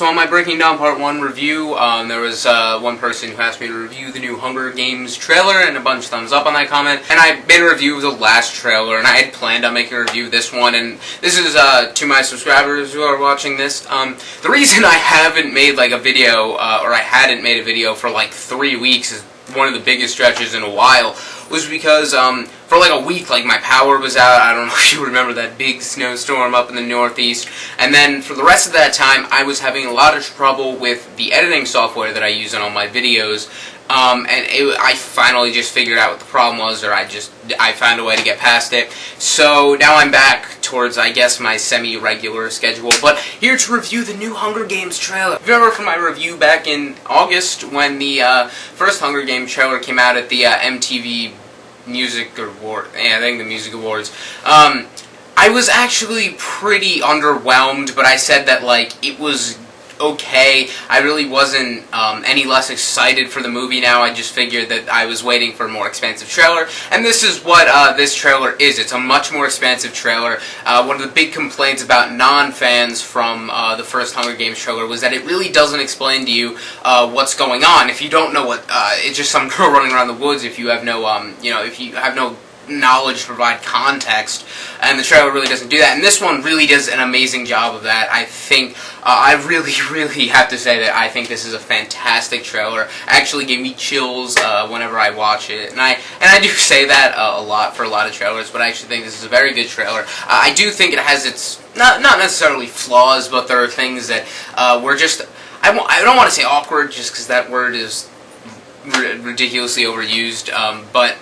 So on my Breaking Down Part 1 review, there was one person who asked me to review the new Hunger Games trailer, and a bunch of thumbs up on that comment. And I made a review of the last trailer, and I had planned on making a review of this one, and this is to my subscribers who are watching this. The reason I haven't made like a video, or I hadn't made a video for like 3 weeks, is one of the biggest stretches in a while, was because for like a week, like my power was out. I don't know if you remember that big snowstorm up in the Northeast. And then for the rest of that time, I was having a lot of trouble with the editing software that I use in all my videos. I finally just figured out what the problem was, or I found a way to get past it. So now I'm back towards, I guess, my semi-regular schedule. But here to review the new Hunger Games trailer. If you remember from my review back in August, when the first Hunger Games trailer came out at the MTV Music Award, I think the Music Awards, I was actually pretty underwhelmed, but I said that, like, it was okay. I really wasn't any less excited for the movie now. I just figured that I was waiting for a more expansive trailer, and this is what this trailer is. It's a much more expansive trailer. One of the big complaints about non-fans from the first Hunger Games trailer was that it really doesn't explain to you what's going on. If you don't know what, it's just some girl running around the woods. If you have no, if you have no knowledge to provide context, and the trailer really doesn't do that, and this one really does an amazing job of that. I think I really have to say that I think this is a fantastic trailer. It actually gave me chills whenever I watch it, and I do say that a lot for a lot of trailers, but I actually think this is a very good trailer. I do think it has its not necessarily flaws, but there are things that were just, I don't want to say awkward, just because that word is ridiculously overused, but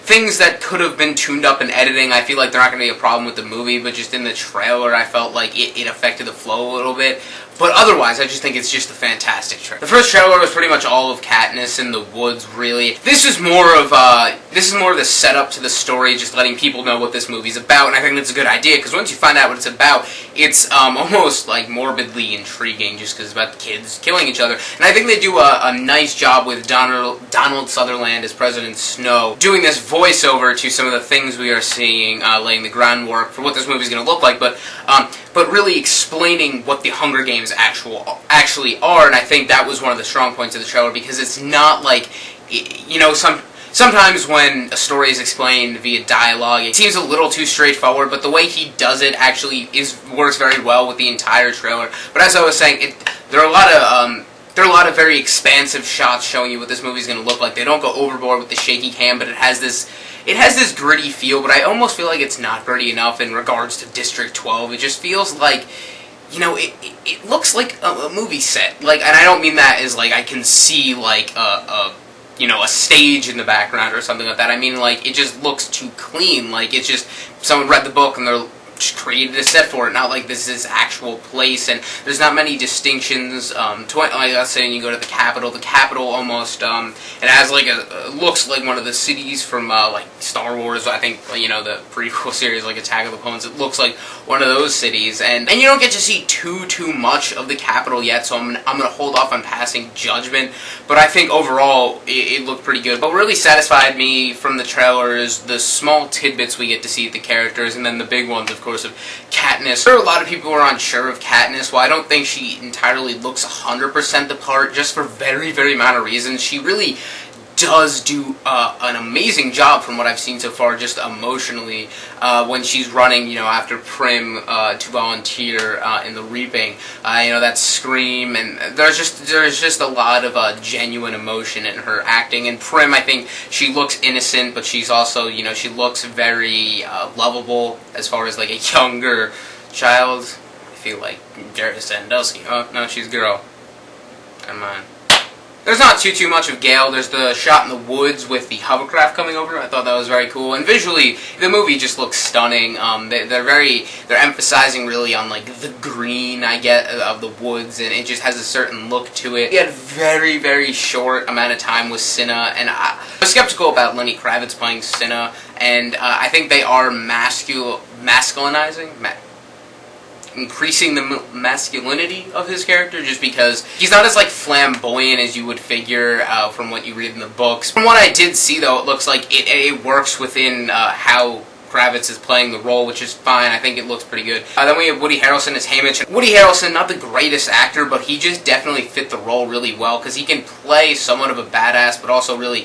things that could have been tuned up in editing, I feel like they're not going to be a problem with the movie, but just in the trailer, I felt like it affected the flow a little bit. But otherwise, I just think it's just a fantastic trailer. The first trailer was pretty much all of Katniss in the woods, really. This is more of the setup to the story, just letting people know what this movie's about, and I think that's a good idea, because once you find out what it's about, it's almost like morbidly intriguing, just because it's about the kids killing each other. And I think they do a nice job with Donald Sutherland as President Snow, doing this voiceover to some of the things we are seeing, laying the groundwork for what this movie's going to look like, but really explaining what the Hunger Games actually are, and I think that was one of the strong points of the trailer, because it's not like, sometimes when a story is explained via dialogue, it seems a little too straightforward, but the way he does it actually works very well with the entire trailer. But as I was saying, there are a lot of very expansive shots showing you what this movie's going to look like. They don't go overboard with the shaky cam, but it has this gritty feel, but I almost feel like it's not gritty enough in regards to District 12. It just feels like, it looks like a movie set. Like, and I don't mean that as, like, I can see, like, a stage in the background or something like that. I mean, like, it just looks too clean. Like, it's just, someone read the book and they're just created a set for it, not like this is actual place, and there's not many distinctions. Like, let's say when you go to the Capitol almost, it has like looks like one of the cities from like Star Wars, I think, the prequel series, like Attack of the Clones. It looks like one of those cities, and you don't get to see too much of the Capitol yet, so I'm gonna hold off on passing judgment, but I think overall it looked pretty good. What really satisfied me from the trailer is the small tidbits we get to see of the characters, and then the big ones, of course, of Katniss. There are a lot of people who are unsure of Katniss. Well, I don't think she entirely looks 100% the part, just for very minor reasons. She really does do an amazing job from what I've seen so far, just emotionally, when she's running, after Prim to volunteer in the Reaping. That scream, and there's just a lot of genuine emotion in her acting. And Prim, I think she looks innocent, but she's also, she looks very lovable as far as like a younger child. I feel like Jared Sandusky. Oh no, she's a girl. Come on. There's not too much of Gale. There's the shot in the woods with the hovercraft coming over. I thought that was very cool. And visually, the movie just looks stunning. They're emphasizing really on like the green, I get, of the woods, and it just has a certain look to it. He had very short amount of time with Cinna, and I was skeptical about Lenny Kravitz playing Cinna, and I think they are masculinizing. Increasing the masculinity of his character, just because he's not as like flamboyant as you would figure from what you read in the books. From what I did see, though, it looks like it works within how Kravitz is playing the role, which is fine. I think it looks pretty good. Then we have Woody Harrelson as Haymitch. And Woody Harrelson, not the greatest actor, but he just definitely fit the role really well because he can play somewhat of a badass, but also really,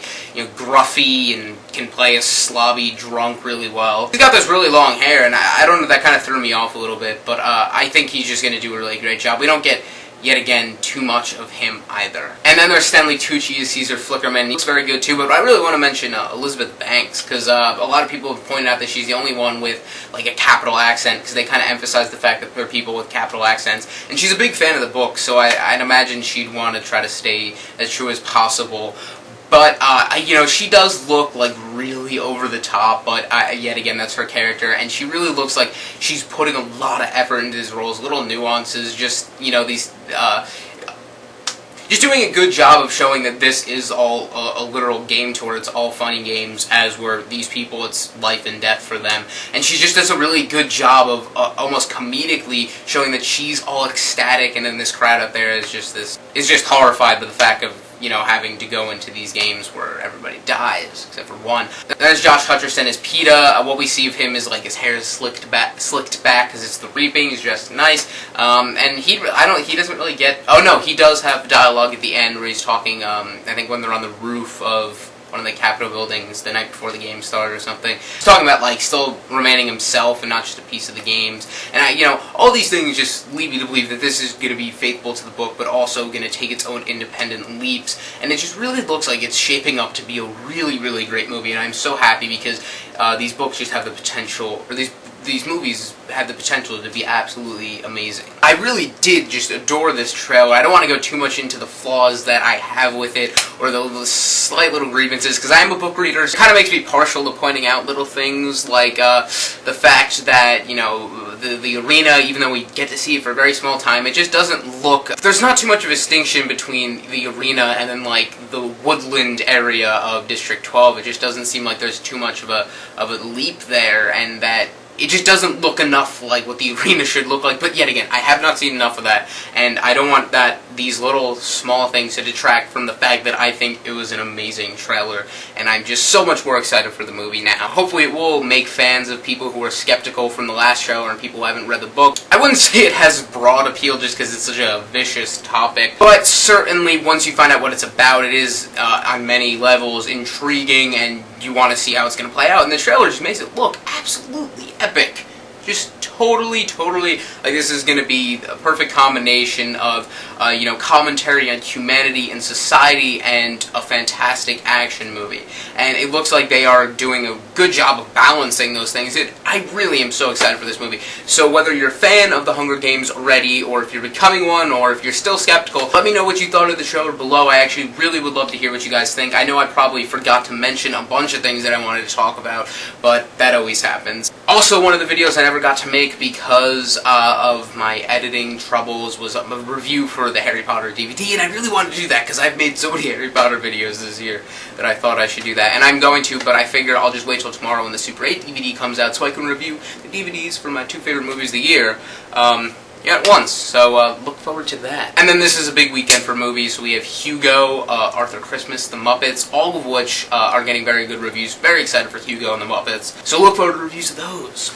gruffy and can play a slobby drunk really well. He's got this really long hair, and I don't know, that kind of threw me off a little bit, but I think he's just going to do a really great job. We don't get, yet again, too much of him either. And then there's Stanley Tucci as Caesar Flickerman. He looks very good too, but I really want to mention Elizabeth Banks, because a lot of people have pointed out that she's the only one with like a capital accent, because they kind of emphasize the fact that there are people with capital accents. And she's a big fan of the book, so I'd imagine she'd want to try to stay as true as possible. But, she does look, like, really over the top, but, yet again, that's her character, and she really looks like she's putting a lot of effort into these roles, little nuances, just, these, just doing a good job of showing that this is all a literal game tour. It's all funny games, as were these people. It's life and death for them. And she just does a really good job of almost comedically showing that she's all ecstatic, and then this crowd up there is just horrified by the fact of, having to go into these games where everybody dies, except for one. There's Josh Hutcherson as PETA. What we see of him is like his hair is slicked back because it's the reaping. He's dressed nice, and he doesn't really get. Oh no, he does have dialogue at the end where he's talking. I think when they're on the roof of one of the Capitol buildings the night before the game started or something. He's talking about like still remaining himself and not just a piece of the games. And all these things just lead me to believe that this is going to be faithful to the book, but also going to take its own independent leaps. And it just really looks like it's shaping up to be a really, really great movie. And I'm so happy because these books just have the potential, or these movies have the potential to be absolutely amazing. I really did just adore this trailer. I don't want to go too much into the flaws that I have with it, or the slight little grievances, because I am a book reader. So it kind of makes me partial to pointing out little things, like the fact that, the arena, even though we get to see it for a very small time, it just doesn't look... There's not too much of a distinction between the arena and then, like, the woodland area of District 12. It just doesn't seem like there's too much of a leap there, and that it just doesn't look enough like what the arena should look like. But yet again, I have not seen enough of that, and I don't want these little small things to detract from the fact that I think it was an amazing trailer, and I'm just so much more excited for the movie now. Hopefully it will make fans of people who are skeptical from the last trailer and people who haven't read the book. I wouldn't say it has broad appeal just because it's such a vicious topic, but certainly once you find out what it's about, it is on many levels intriguing, and you want to see how it's going to play out, and the trailer just makes it look absolutely epic. Just totally, like this is going to be a perfect combination of, commentary on humanity and society and a fantastic action movie. And it looks like they are doing a good job of balancing those things. I really am so excited for this movie. So whether you're a fan of The Hunger Games already, or if you're becoming one, or if you're still skeptical, let me know what you thought of the trailer below. I actually really would love to hear what you guys think. I know I probably forgot to mention a bunch of things that I wanted to talk about, but that always happens. Also, one of the videos I never got to make because of my editing troubles was a review for the Harry Potter DVD, and I really wanted to do that because I've made so many Harry Potter videos this year that I thought I should do that. And I'm going to, but I figure I'll just wait till tomorrow when the Super 8 DVD comes out so I can review the DVDs for my two favorite movies of the year. At once, so look forward to that. And then this is a big weekend for movies. We have Hugo, Arthur Christmas, The Muppets, all of which are getting very good reviews. Very excited for Hugo and The Muppets. So look forward to reviews of those.